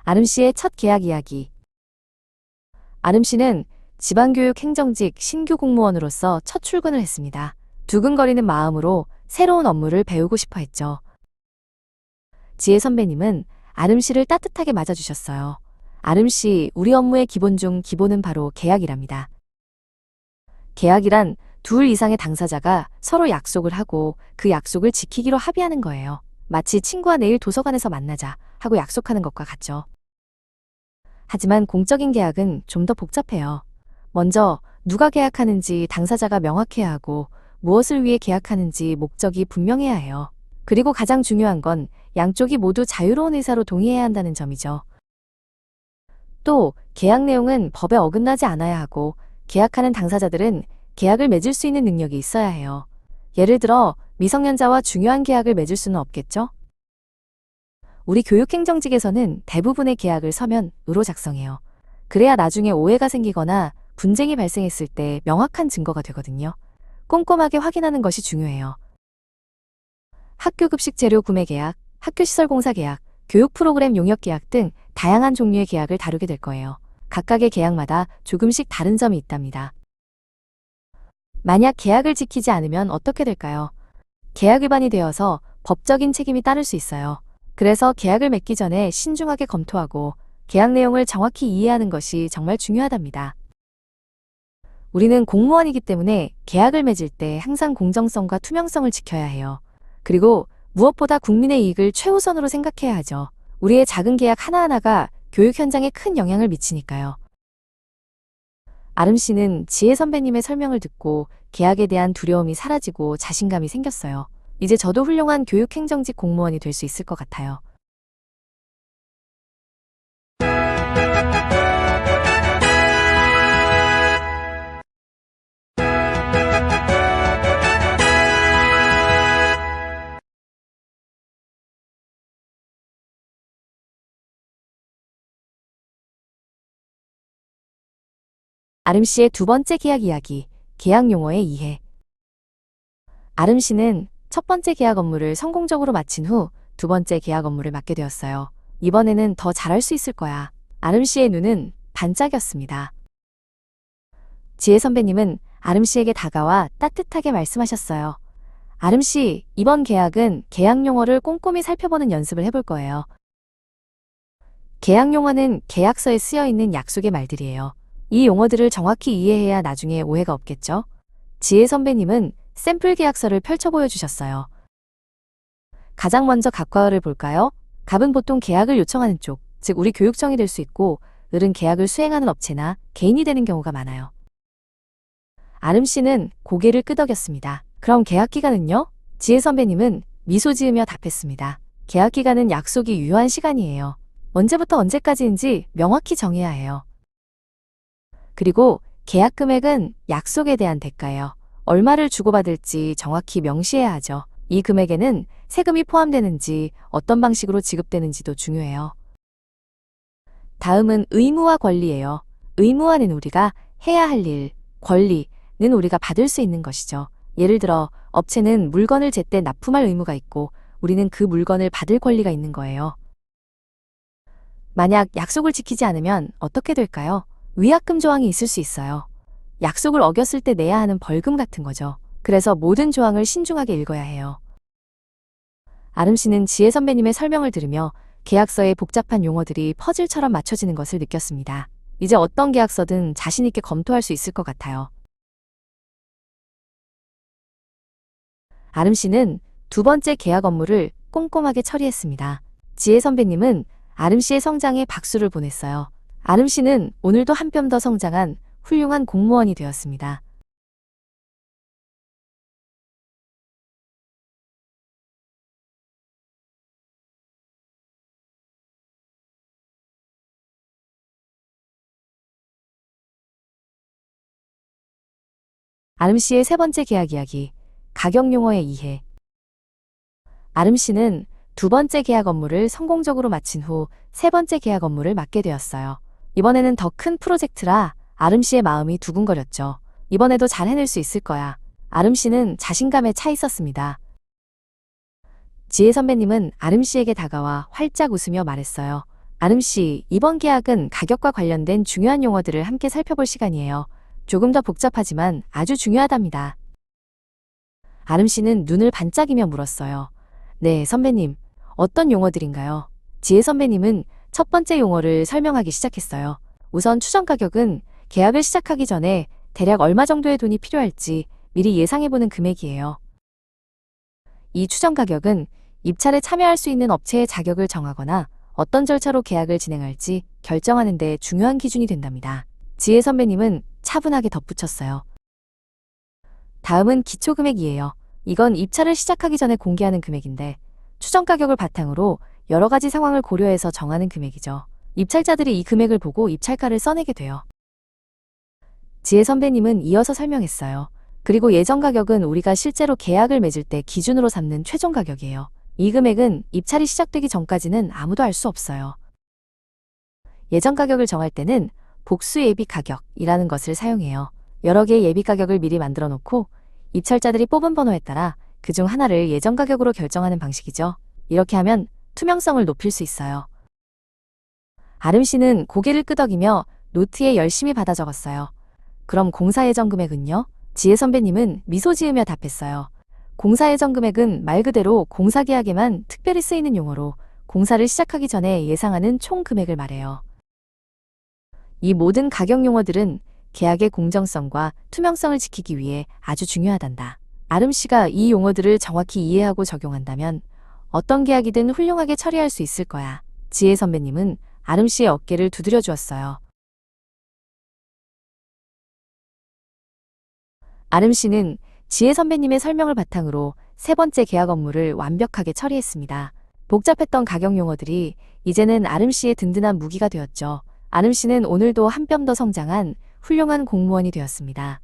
아름 씨의 첫 계약 이야기. 아름 씨는 지방교육 행정직 신규 공무원으로서 첫 출근을 했습니다. 두근거리는 마음으로 새로운 업무를 배우고 싶어 했죠. 지혜 선배님은 아름 씨를 따뜻하게 맞아주셨어요. 아름 씨, 우리 업무의 기본 중 기본은 바로 계약이랍니다. 계약이란 둘 이상의 당사자가 서로 약속을 하고 그 약속을 지키기로 합의하는 거예요. 마치 친구와 내일 도서관에서 만나자 하고 약속하는 것과 같죠. 하지만 공적인 계약은 좀 더 복잡해요. 먼저 누가 계약하는지 당사자가 명확해야 하고 무엇을 위해 계약하는지 목적이 분명해야 해요. 그리고 가장 중요한 건 양쪽이 모두 자유로운 의사로 동의해야 한다는 점이죠. 또 계약 내용은 법에 어긋나지 않아야 하고 계약하는 당사자들은 계약을 맺을 수 있는 능력이 있어야 해요. 예를 들어 미성년자와 중요한 계약을 맺을 수는 없겠죠? 우리 교육행정직에서는 대부분의 계약을 서면으로 작성해요. 그래야 나중에 오해가 생기거나 분쟁이 발생했을 때 명확한 증거가 되거든요. 꼼꼼하게 확인하는 것이 중요해요. 학교 급식 재료 구매 계약, 학교 시설 공사 계약, 교육 프로그램 용역 계약 등 다양한 종류의 계약을 다루게 될 거예요. 각각의 계약마다 조금씩 다른 점이 있답니다. 만약 계약을 지키지 않으면 어떻게 될까요? 계약 위반이 되어서 법적인 책임이 따를 수 있어요. 그래서 계약을 맺기 전에 신중하게 검토하고 계약 내용을 정확히 이해하는 것이 정말 중요하답니다. 우리는 공무원이기 때문에 계약을 맺을 때 항상 공정성과 투명성을 지켜야 해요. 그리고 무엇보다 국민의 이익을 최우선으로 생각해야 하죠. 우리의 작은 계약 하나하나가 교육 현장에 큰 영향을 미치니까요. 아름 씨는 지혜 선배님의 설명을 듣고 계약에 대한 두려움이 사라지고 자신감이 생겼어요. 이제 저도 훌륭한 교육행정직 공무원이 될 수 있을 것 같아요. 아름 씨의 두 번째 계약 이야기, 계약 용어의 이해. 아름 씨는 첫 번째 계약 업무를 성공적으로 마친 후 두 번째 계약 업무를 맡게 되었어요. 이번에는 더 잘할 수 있을 거야. 아름 씨의 눈은 반짝였습니다. 지혜 선배님은 아름 씨에게 다가와 따뜻하게 말씀하셨어요. 아름 씨, 이번 계약은 계약 용어를 꼼꼼히 살펴보는 연습을 해볼 거예요. 계약 용어는 계약서에 쓰여 있는 약속의 말들이에요. 이 용어들을 정확히 이해해야 나중에 오해가 없겠죠? 지혜 선배님은 샘플 계약서를 펼쳐 보여주셨어요. 가장 먼저 갑과을을 볼까요? 갑은 보통 계약을 요청하는 쪽, 즉 우리 교육청이 될 수 있고, 을은 계약을 수행하는 업체나 개인이 되는 경우가 많아요. 아름 씨는 고개를 끄덕였습니다. 그럼 계약 기간은요? 지혜 선배님은 미소 지으며 답했습니다. 계약 기간은 약속이 유효한 시간이에요. 언제부터 언제까지인지 명확히 정해야 해요. 그리고 계약 금액은 약속에 대한 대가예요. 얼마를 주고받을지 정확히 명시해야 하죠. 이 금액에는 세금이 포함되는지 어떤 방식으로 지급되는지도 중요해요. 다음은 의무와 권리예요. 의무와는 우리가 해야 할 일, 권리는 우리가 받을 수 있는 것이죠. 예를 들어 업체는 물건을 제때 납품할 의무가 있고 우리는 그 물건을 받을 권리가 있는 거예요. 만약 약속을 지키지 않으면 어떻게 될까요? 위약금 조항이 있을 수 있어요. 약속을 어겼을 때 내야 하는 벌금 같은 거죠. 그래서 모든 조항을 신중하게 읽어야 해요. 아름 씨는 지혜 선배님의 설명을 들으며 계약서의 복잡한 용어들이 퍼즐처럼 맞춰지는 것을 느꼈습니다. 이제 어떤 계약서든 자신 있게 검토할 수 있을 것 같아요. 아름 씨는 두 번째 계약 업무를 꼼꼼하게 처리했습니다. 지혜 선배님은 아름 씨의 성장에 박수를 보냈어요. 아름 씨는 오늘도 한 뼘 더 성장한 훌륭한 공무원이 되었습니다. 아름 씨의 세 번째 계약 이야기, 가격 용어의 이해. 아름 씨는 두 번째 계약 업무를 성공적으로 마친 후 세 번째 계약 업무를 맡게 되었어요. 이번에는 더 큰 프로젝트라 아름 씨의 마음이 두근거렸죠. 이번에도 잘 해낼 수 있을 거야. 아름 씨는 자신감에 차 있었습니다. 지혜 선배님은 아름 씨에게 다가와 활짝 웃으며 말했어요. 아름 씨, 이번 계약은 가격과 관련된 중요한 용어들을 함께 살펴볼 시간이에요. 조금 더 복잡하지만 아주 중요하답니다. 아름 씨는 눈을 반짝이며 물었어요. 네, 선배님. 어떤 용어들인가요? 지혜 선배님은 첫 번째 용어를 설명하기 시작했어요. 우선 추정 가격은 계약을 시작하기 전에 대략 얼마 정도의 돈이 필요할지 미리 예상해보는 금액이에요. 이 추정 가격은 입찰에 참여할 수 있는 업체의 자격을 정하거나 어떤 절차로 계약을 진행할지 결정하는 데 중요한 기준이 된답니다. 지혜 선배님은 차분하게 덧붙였어요. 다음은 기초 금액이에요. 이건 입찰을 시작하기 전에 공개하는 금액인데 추정 가격을 바탕으로 여러 가지 상황을 고려해서 정하는 금액이죠. 입찰자들이 이 금액을 보고 입찰가를 써내게 돼요. 지혜 선배님은 이어서 설명했어요. 그리고 예정 가격은 우리가 실제로 계약을 맺을 때 기준으로 삼는 최종 가격이에요. 이 금액은 입찰이 시작되기 전까지는 아무도 알 수 없어요. 예정 가격을 정할 때는 복수 예비 가격이라는 것을 사용해요. 여러 개의 예비 가격을 미리 만들어 놓고 입찰자들이 뽑은 번호에 따라 그중 하나를 예정 가격으로 결정하는 방식이죠. 이렇게 하면 투명성을 높일 수 있어요. 아름 씨는 고개를 끄덕이며 노트에 열심히 받아 적었어요. 그럼 공사 예정 금액은요? 지혜 선배님은 미소 지으며 답했어요. 공사 예정 금액은 말 그대로 공사 계약에만 특별히 쓰이는 용어로 공사를 시작하기 전에 예상하는 총 금액을 말해요. 이 모든 가격 용어들은 계약의 공정성과 투명성을 지키기 위해 아주 중요하단다. 아름 씨가 이 용어들을 정확히 이해하고 적용한다면 어떤 계약이든 훌륭하게 처리할 수 있을 거야. 지혜 선배님은 아름 씨의 어깨를 두드려 주었어요. 아름 씨는 지혜 선배님의 설명을 바탕으로 세 번째 계약 업무를 완벽하게 처리했습니다. 복잡했던 가격 용어들이 이제는 아름 씨의 든든한 무기가 되었죠. 아름 씨는 오늘도 한 뼘 더 성장한 훌륭한 공무원이 되었습니다.